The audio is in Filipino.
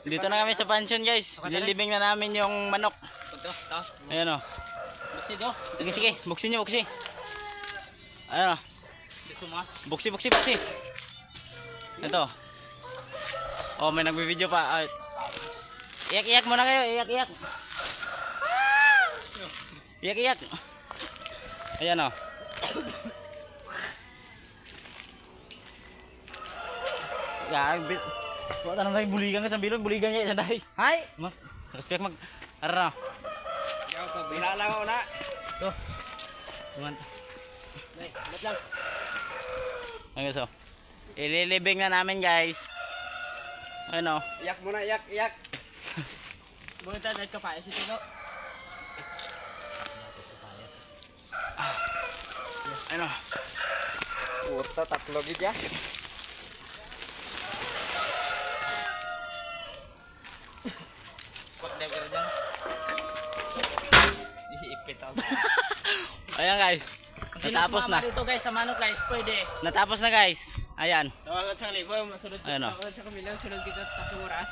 Dito na kami sa pension guys. Nililibing na namin yung manok. Ayan o. Sige sige, buksin nyo, buksi. Ayan o. Buksi. Ito. Oh, may nagbibideo pa. Iyak muna kayo, iyak. Iyak. Ayan o. Wala na naman buligan ka sa bilog, buligan niya isang dahi. Hay! Respect mag... Ara na. Ikaw pa, bilala ko na. Ito. Tuman. Ba't lang? Ang gusto. Ililibing na namin guys. Ano? Iyak muna, iyak. Bunta, dahil ka pa, si Tino. Ano? Puta, tatlo gid ya. Ayan guys. Natapos na. Dito guys, sa manok guys, pwede. Natapos na guys. Ayan. Tawagan sa libo, masunod. Ayan o. Tawagan sa kamilang, sunod kita 3 oras.